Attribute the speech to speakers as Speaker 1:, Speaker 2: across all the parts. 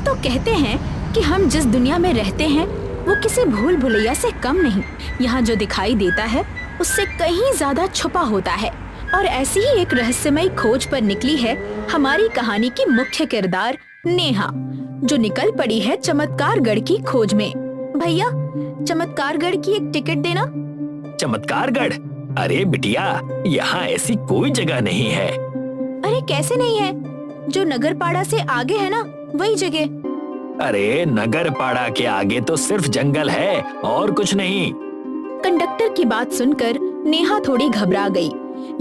Speaker 1: तो कहते हैं कि हम जिस दुनिया में रहते हैं वो किसी भूल भुलैया से कम नहीं। यहाँ जो दिखाई देता है उससे कहीं ज्यादा छुपा होता है। और ऐसी ही एक रहस्यमयी खोज पर निकली है हमारी कहानी की मुख्य किरदार नेहा, जो निकल पड़ी है चमत्कारगढ़ की खोज में। भैया, चमत्कारगढ़ की एक टिकट देना।
Speaker 2: चमत्कारगढ़? अरे बिटिया, यहाँ ऐसी कोई जगह नहीं है।
Speaker 1: अरे कैसे नहीं है? जो नगरपाड़ा से आगे है ना, वही जगह।
Speaker 2: अरे नगरपाड़ा के आगे तो सिर्फ जंगल है और कुछ नहीं।
Speaker 1: कंडक्टर की बात सुनकर नेहा थोड़ी घबरा गई,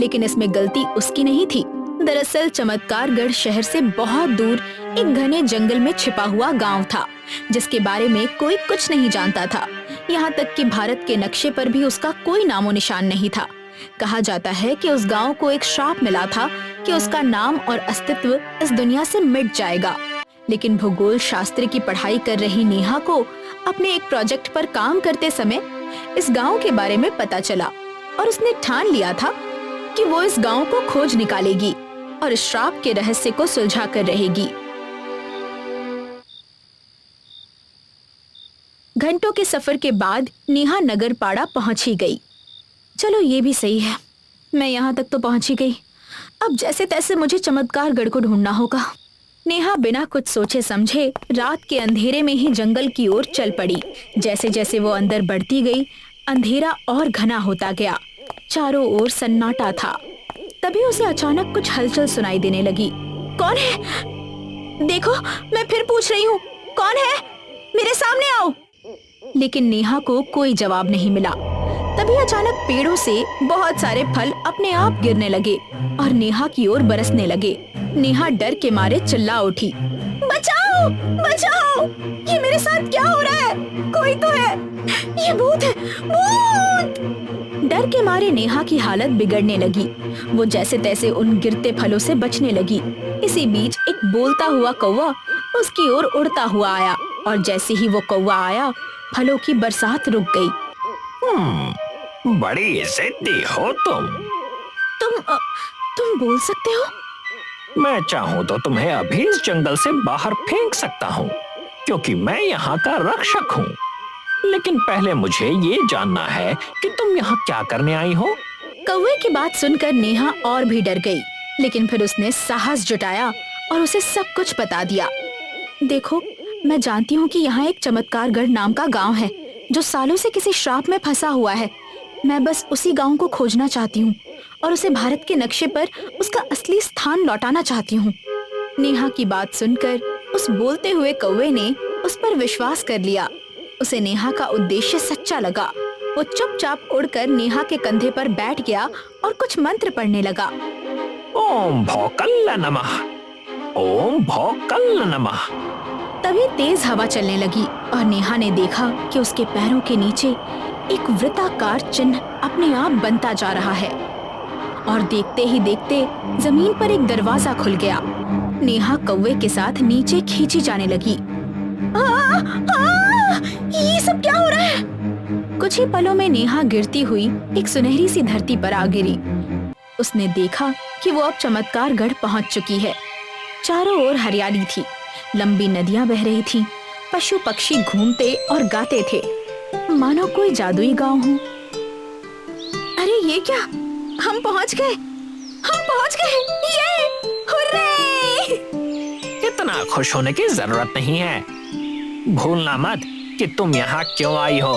Speaker 1: लेकिन इसमें गलती उसकी नहीं थी। दरअसल चमत्कारगढ़ शहर से बहुत दूर एक घने जंगल में छिपा हुआ गांव था, जिसके बारे में कोई कुछ नहीं जानता था। यहाँ तक कि भारत के नक्शे पर भी उसका कोई नामो निशान नहीं था। कहा जाता है कि उस गांव को एक श्राप मिला था कि उसका नाम और अस्तित्व इस दुनिया से मिट जाएगा। लेकिन भूगोल शास्त्र की पढ़ाई कर रही नेहा को अपने एक प्रोजेक्ट पर काम करते समय इस गांव के बारे में पता चला और उसने ठान लिया था कि वो इस गांव को खोज निकालेगी और इस श्राप के रहस्य को सुलझा कर रहेगी। घंटों के सफर के बाद नेहा नगरपाड़ा पहुंच ही गई। चलो ये भी सही है, मैं यहाँ तक तो पहुंच ही गई। अब जैसे तैसे मुझे चमत्कारगढ़ को ढूंढना होगा। नेहा बिना कुछ सोचे समझे रात के अंधेरे में ही जंगल की ओर चल पड़ी। जैसे जैसे वो अंदर बढ़ती गई, अंधेरा और घना होता गया। चारों ओर सन्नाटा था। तभी उसे अचानक कुछ हलचल सुनाई देने लगी। कौन है? देखो, मैं फिर पूछ रही हूँ, कौन है? मेरे सामने आओ। लेकिन नेहा को कोई जवाब नहीं मिला। तभी अचानक पेड़ों से बहुत सारे फल अपने आप गिरने लगे और नेहा की ओर बरसने लगे। नेहा डर के मारे चिल्ला उठी, बचाओ, बचाओ! ये मेरे साथ क्या हो रहा है? कोई तो है, ये भूत है, भूत! डर के मारे नेहा की हालत बिगड़ने लगी। वो जैसे तैसे उन गिरते फलों से बचने लगी। इसी बीच एक बोलता हुआ कौवा उसकी ओर उड़ता हुआ आया और जैसे ही वो कौवा आया, फलों की बरसात रुक गई।
Speaker 2: बड़ी जिद्दी हो तुम।
Speaker 1: तुम बोल सकते हो?
Speaker 2: मैं चाहूँ तो तुम्हें अभी इस जंगल से बाहर फेंक सकता हूँ, क्योंकि मैं यहाँ का रक्षक हूँ। लेकिन पहले मुझे ये जानना है कि तुम यहाँ क्या करने आई हो?
Speaker 1: कौवे की बात सुनकर नेहा और भी डर गई, लेकिन फिर उसने साहस जुटाया और उसे सब कुछ बता दिया। देखो, मैं जानती हूँ कि यहाँ एक चमत्कारगढ़ नाम का गांव है जो सालों से किसी श्राप में फंसा हुआ है। मैं बस उसी गांव को खोजना चाहती हूँ और उसे भारत के नक्शे पर उसका असली स्थान लौटाना चाहती हूँ। नेहा की बात सुनकर उस बोलते हुए कौवे ने उस पर विश्वास कर लिया। उसे नेहा का उद्देश्य सच्चा लगा। वो चुपचाप उड़कर नेहा के कंधे पर बैठ गया और कुछ मंत्र पढ़ने लगा।
Speaker 2: ओम भौकल्ल नमः, ओम भौकल्ल नमः।
Speaker 1: तभी तेज हवा चलने लगी और नेहा ने देखा कि उसके पैरों के नीचे एक वृत्ताकार चिन्ह अपने आप बनता जा रहा है और देखते ही देखते जमीन पर एक दरवाजा खुल गया। नेहा कौवे के साथ नीचे खींची जाने लगी। ये सब क्या हो रहा है? कुछ ही पलों में नेहा गिरती हुई एक सुनहरी सी धरती पर आ गिरी। उसने देखा कि वो अब चमत्कारगढ़ पहुंच चुकी है। चारों ओर हरियाली थी, लंबी नदियां बह रही थीं, पशु पक्षी घूमते और गाते थे, मानो कोई जादुई गांव हो। अरे ये क्या? हम पहुंच गए, हम पहुंच गए! ये हुर्रे!
Speaker 2: इतना खुश होने की जरूरत नहीं है। भूलना मत कि तुम यहाँ क्यों आई हो।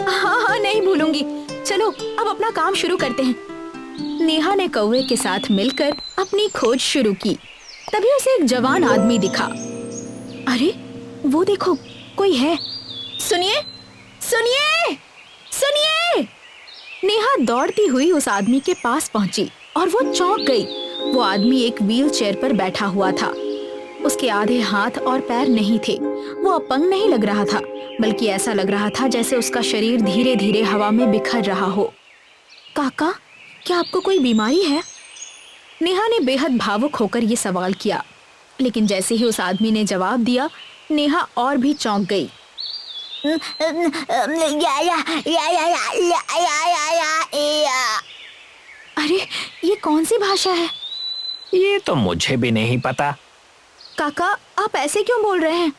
Speaker 1: हाँ, नहीं भूलूंगी। चलो अब अपना काम शुरू करते हैं। नेहा ने कौवे के साथ मिलकर अपनी खोज शुरू की। तभी उसे एक जवान आदमी दिखा। अरे वो देखो, कोई है। सुनिए, सुनिए, सुनिए! नेहा दौड़ती हुई उस आदमी के पास पहुंची और वो चौंक गई। वो आदमी एक व्हील चेयर पर बैठा हुआ था। उसके आधे हाथ और पैर नहीं थे। वो अपंग नहीं लग रहा था, बल्कि ऐसा लग रहा था जैसे उसका शरीर धीरे धीरे हवा में बिखर रहा हो। काका, क्या आपको कोई बीमारी है? नेहा ने बेहद भावुक होकर ये सवाल किया, लेकिन जैसे ही उस आदमी ने जवाब दिया, नेहा और भी चौंक गई। अरे ये कौन सी भाषा है?
Speaker 2: ये तो मुझे भी नहीं पता।
Speaker 1: काका, आप ऐसे क्यों बोल रहे हैं?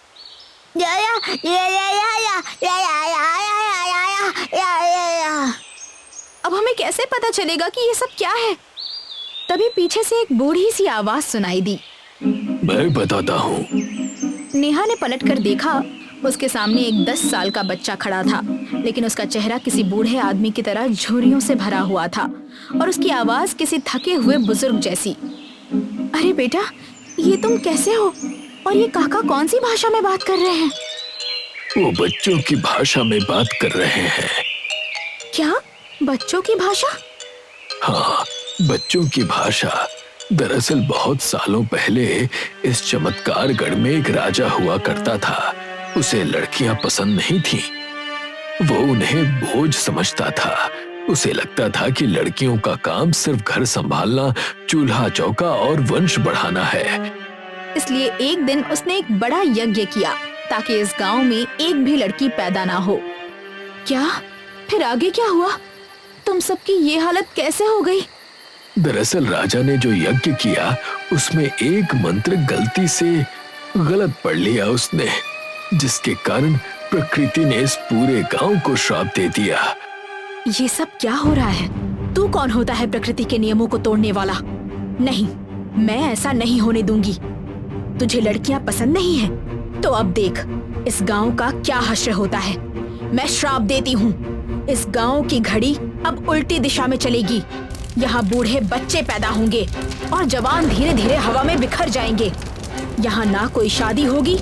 Speaker 1: अब हमें कैसे पता चलेगा कि ये सब क्या है? तभी पीछे से एक बूढ़ी सी आवाज सुनाई दी।
Speaker 3: मैं बताता हूँ।
Speaker 1: नेहा ने पलटकर देखा, उसके सामने एक 10 साल का बच्चा खड़ा था, लेकिन उसका चेहरा किसी बूढ़े आदमी की तरह झुर्रियों से भरा हुआ था और उसकी आवाज किसी थके हुए बुजुर्ग जैसी। अरे बेटा, ये तुम कैसे हो? और ये काका कौन सी भाषा में बात कर रहे हैं?
Speaker 3: वो बच्चों की भाषा में बात कर रहे हैं।
Speaker 1: क्या? बच्चों की भाषा?
Speaker 3: हाँ, बच्चों की भाषा। दरअसल बहुत सालों पहले इस चमत्कारगढ़ में एक राजा हुआ करता था। उसे लड़कियां पसंद नहीं थीं। वो उन्हें बोझ समझता था। उसे लगता था कि लड़कियों का काम सिर्फ घर संभालना, चूल्हा चौका और वंश बढ़ाना है।
Speaker 1: इसलिए एक दिन उसने एक बड़ा यज्ञ किया ताकि इस गांव में एक भी लड़की पैदा ना हो। क्या? फिर आगे क्या हुआ? तुम सबकी ये हालत कैसे हो गई?
Speaker 3: दरअसल राजा ने जो यज्ञ किया उसमें एक मंत्र गलती से गलत पढ़ लिया उसने, जिसके कारण प्रकृति ने इस पूरे गांव को श्राप दे दिया।
Speaker 1: ये सब क्या हो रहा है? तू कौन होता है प्रकृति के नियमों को तोड़ने वाला? नहीं, मैं ऐसा नहीं होने दूंगी। तुझे लड़कियां पसंद नहीं है तो अब देख इस गांव का क्या हश्र होता है। मैं श्राप देती हूँ, इस गांव की घड़ी अब उल्टी दिशा में चलेगी। यहाँ बूढ़े बच्चे पैदा होंगे और जवान धीरे धीरे हवा में बिखर जाएंगे। यहाँ ना कोई शादी होगी,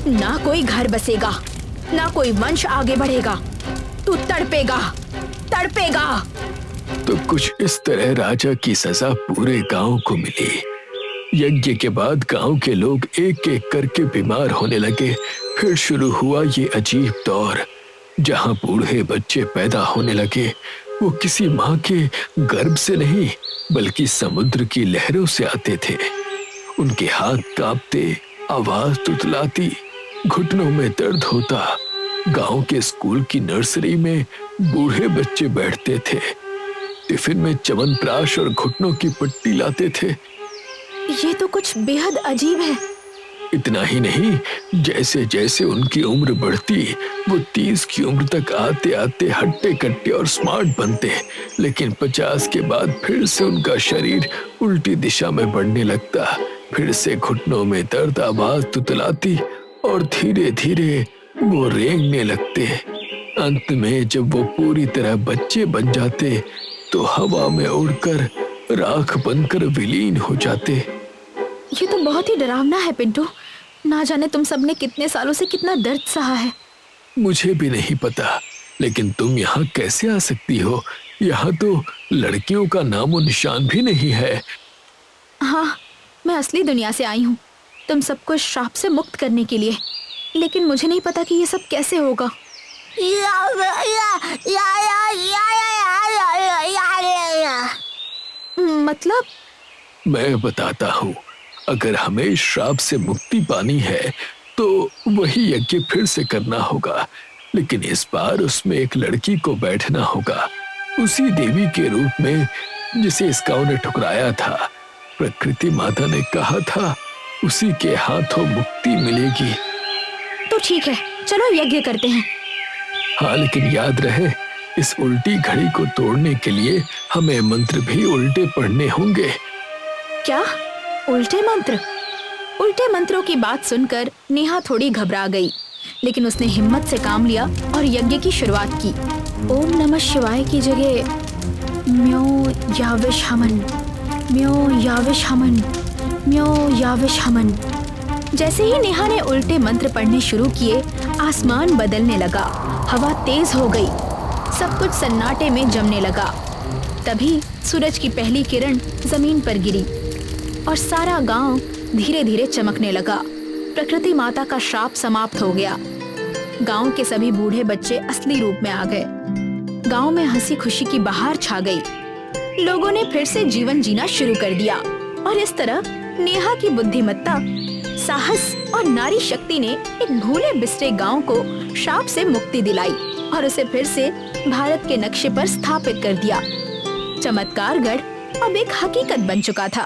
Speaker 1: ना कोई घर बसेगा, ना कोई वंश आगे बढ़ेगा। तू तड़पेगा, तड़पेगा।
Speaker 3: तो कुछ इस तरह राजा की सजा पूरे गांव को मिली। यज्ञ के बाद गांव के लोग एक एक करके बीमार होने लगे। फिर शुरू हुआ ये अजीब दौर जहां बूढ़े बच्चे पैदा होने लगे। वो किसी माँ के गर्भ से नहीं बल्कि समुद्र की लहरों से आते थे। उनके हाथ कांपते, आवाज तुतलाती, घुटनों में दर्द होता। गांव के स्कूल की नर्सरी में बूढ़े बच्चे बैठते थे, टिफिन में च्यवनप्राश और घुटनों की पट्टी लाते थे।
Speaker 1: ये तो कुछ बेहद अजीब है।
Speaker 3: इतना ही नहीं, जैसे जैसे उनकी उम्र बढ़ती वो 30 की उम्र तक आते आते हट्टे कट्टे और स्मार्ट बनते, लेकिन 50 के बाद फिर से उनका शरीर उल्टी दिशा में बढ़ने लगता। फिर से घुटनों में दर्द, आवाज तुतलाती और धीरे धीरे वो रेंगने लगते। अंत में जब वो पूरी तरह बच्चे बन जाते तो हवा में उड़कर राख बनकर विलीन हो जाते।
Speaker 1: ये तो बहुत ही डरावना है पिंटू। ना जाने तुम सबने कितने सालों से कितना दर्द सहा है।
Speaker 3: मुझे भी नहीं पता, लेकिन तुम यहाँ कैसे आ सकती हो? यहाँ तो लड़कियों का नामो निशान भी नहीं है।
Speaker 1: हाँ, मैं असली दुनिया से आई हूँ तुम सबको इस श्राप से मुक्त करने के लिए, लेकिन मुझे नहीं पता कि ये सब कैसे होगा। मतलब?
Speaker 3: मैं बताता हूँ। अगर हमें इस श्राप से मुक्ति पानी है तो वही यज्ञ फिर से करना होगा, लेकिन इस बार उसमें एक लड़की को बैठना होगा, उसी देवी के रूप में जिसे इस गांव ने ठुकराया था। प्रकृति माता ने कहा था उसी के हाथों मुक्ति मिलेगी।
Speaker 1: तो ठीक है, चलो यज्ञ करते हैं।
Speaker 3: हाँ, लेकिन याद रहे इस उल्टी घड़ी को तोड़ने के लिए हमें मंत्र भी उल्टे पढ़ने होंगे।
Speaker 1: क्या? उल्टे मंत्र? उल्टे मंत्रों की बात सुनकर नेहा थोड़ी घबरा गई, लेकिन उसने हिम्मत से काम लिया और यज्ञ की शुरुआत की। ओम नमः शिवाय की जगह म्यो याविश हमन, म्यो याविश हमन, म्यो याविश हमन। जैसे ही नेहा ने उल्टे मंत्र पढ़ने शुरू किए, आसमान बदलने लगा, हवा तेज हो गई, सब कुछ सन्नाटे में जमने लगा। तभी सूरज की पहली किरण जमीन पर गिरी और सारा गांव धीरे धीरे चमकने लगा। प्रकृति माता का श्राप समाप्त हो गया। गांव के सभी बूढ़े बच्चे असली रूप में आ गए। गांव में हंसी खुशी की बहार छा गई। लोगों ने फिर से जीवन जीना शुरू कर दिया और इस तरह नेहा की बुद्धिमत्ता, साहस और नारी शक्ति ने एक भूले बिसरे गांव को श्राप से मुक्ति दिलाई और उसे फिर से भारत के नक्शे पर स्थापित कर दिया। चमत्कारगढ़ अब एक हकीकत बन चुका था।